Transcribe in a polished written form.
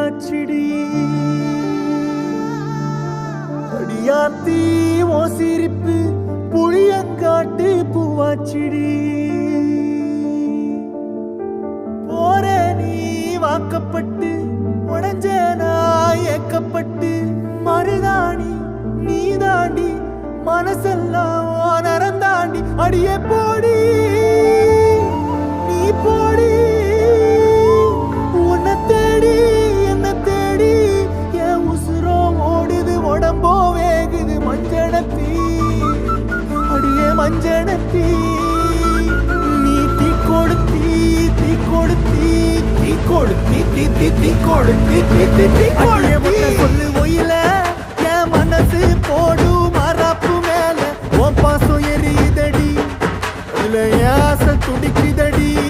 வந்தாச்சிடி அடியாத்தி ஓ சிரிப்பு புளியங்காட்டு பூவாச்சிடி போற நீ வாக்கப்பட்டு உடஞ்ச நான் ஏக்கப்பட்டு மருதாணி நீ தாண்டி மனசெல்லாம் நரந்தாண்டி அடியே போடி நீ போடி உன்னை தேடி என்ன தேடி என் உசுரோ ஓடுது உடம்போ வேகுது மஞ்சனத்தி அடியே மஞ்சனத்தி நீ தீ கொடுத்தி தீ கொடுத்தி தீ கொடுத்தி தீ தீ தீ கொடுத்தி தீ தீ தீ